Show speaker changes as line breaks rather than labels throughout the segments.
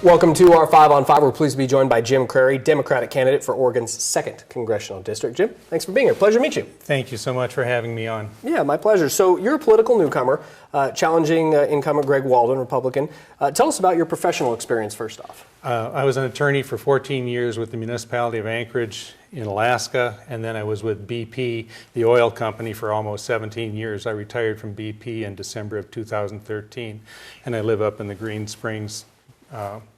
Welcome to our 5 on 5. We're pleased to be joined by Jim Crary, Democratic candidate for Oregon's 2nd Congressional District. Jim, thanks for being here. Pleasure to meet you.
Thank you so much for having me on.
Yeah, my pleasure. So you're a political newcomer, challenging incumbent Greg Walden, Republican. Tell us about your professional experience first off.
I was an attorney for 14 years with the municipality of Anchorage in Alaska, and then I was with BP, the oil company, for almost 17 years. I retired from BP in December of 2013, and I live up in the Green Springs.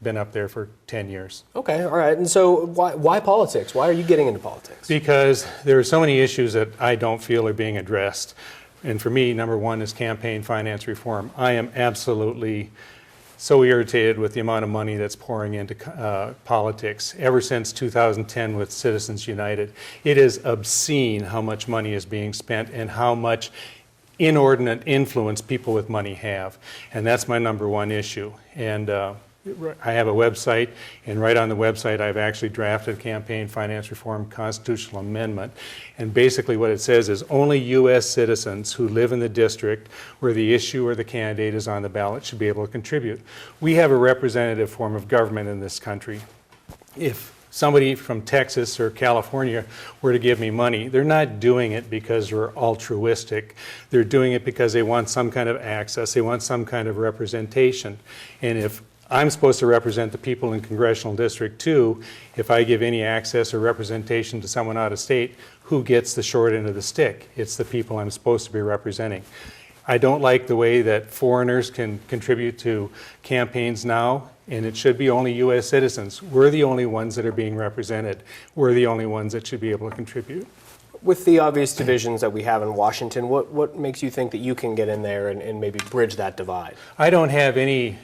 Been up there for 10 years.
Okay, all right. And so why politics? Why are you getting into politics?
Because there are so many issues that I don't feel are being addressed. And for me, number one is campaign finance reform. I am absolutely so irritated with the amount of money that's pouring into politics. Ever since 2010 with Citizens United, it is obscene how much money is being spent and how much inordinate influence people with money have. And that's my number one issue. And I have a website, and right on the website I've actually drafted a campaign finance reform constitutional amendment. And basically what it says is only U.S. citizens who live in the district where the issue or the candidate is on the ballot should be able to contribute. We have a representative form of government in this country. If somebody from Texas or California were to give me money, they're not doing it because they're altruistic. They're doing it because they want some kind of access. They want some kind of representation. And if I'm supposed to represent the people in Congressional District 2, if I give any access or representation to someone out of state, who gets the short end of the stick? It's the people I'm supposed to be representing. I don't like the way that foreigners can contribute to campaigns now, and it should be only U.S. citizens. We're the only ones that are being represented. We're the only ones that should be able to contribute.
With the obvious divisions that we have in Washington, what makes you think that you can get in there and maybe bridge that divide?
I don't have any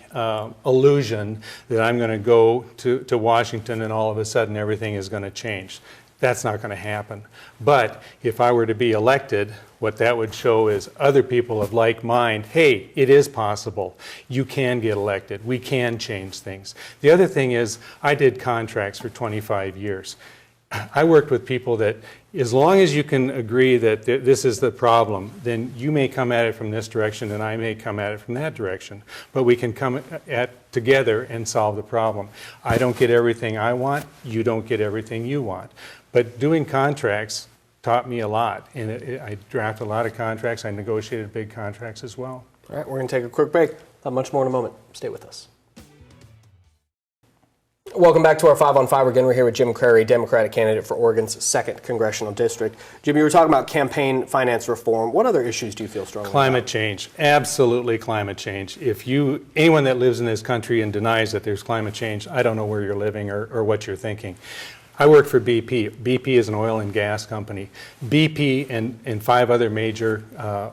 illusion that I'm going to go to Washington and all of a sudden everything is going to change. That's not going to happen. But if I were to be elected, what that would show is other people of like mind, hey, it is possible. You can get elected. We can change things. The other thing is I did contracts for 25 years. I worked with people that as long as you can agree that this is the problem, then you may come at it from this direction and I may come at it from that direction. But we can come at together and solve the problem. I don't get everything I want. You don't get everything you want. But doing contracts taught me a lot. And I drafted a lot of contracts. I negotiated big contracts as well.
All right, we're going to take a quick break. Not much more in a moment. Stay with us. Welcome back to our 5 on 5. Again, we're here with Jim Crary, Democratic candidate for Oregon's 2nd Congressional District. Jim, you were talking about campaign finance reform. What other issues do you feel strongly about?
Climate change. Absolutely climate change. If anyone that lives in this country and denies that there's climate change, I don't know where you're living or what you're thinking. I work for BP. BP is an oil and gas company. BP and 5 other major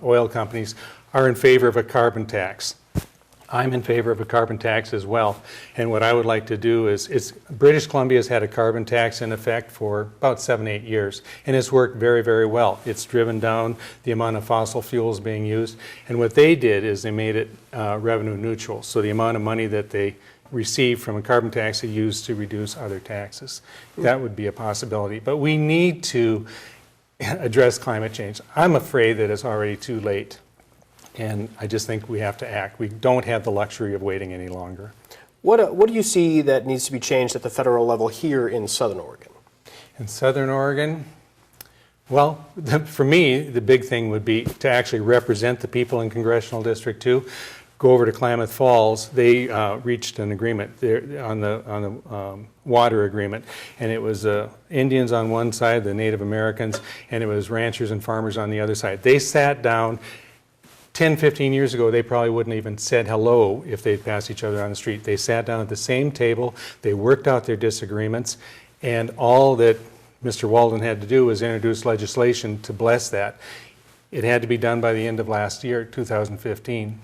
oil companies are in favor of a carbon tax. I'm in favor of a carbon tax as well. And what I would like to do is British Columbia has had a carbon tax in effect for about 7-8 years, and it's worked very, very well. It's driven down the amount of fossil fuels being used. And what they did is they made it revenue neutral. So the amount of money that they receive from a carbon tax they use to reduce other taxes. That would be a possibility. But we need to address climate change. I'm afraid that it's already too late. And I just think we have to act. We don't have the luxury of waiting any longer.
What do you see that needs to be changed at the federal level here in Southern Oregon?
In Southern Oregon, well, for me, the big thing would be to actually represent the people in Congressional District 2. Go over to Klamath Falls. They reached an agreement there on the water agreement, and it was Indians on one side, the Native Americans, and it was ranchers and farmers on the other side. They sat down. 10, 15 years ago, they probably wouldn't even said hello if they'd passed each other on the street. They sat down at the same table, they worked out their disagreements, and all that Mr. Walden had to do was introduce legislation to bless that. It had to be done by the end of last year, 2015.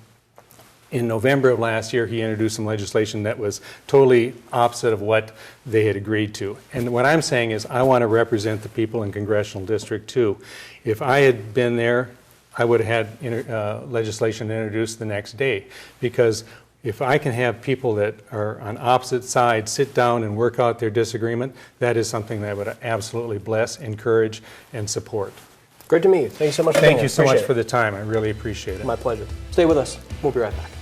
In November of last year, he introduced some legislation that was totally opposite of what they had agreed to. And what I'm saying is I want to represent the people in Congressional District 2. If I had been there, I would have had legislation introduced the next day, because if I can have people that are on opposite sides sit down and work out their disagreement, that is something that I would absolutely bless, encourage, and support.
Great to meet you. Thank you so much for being here.
Thank you so much for the time. I really appreciate it.
My pleasure. Stay with us. We'll be right back.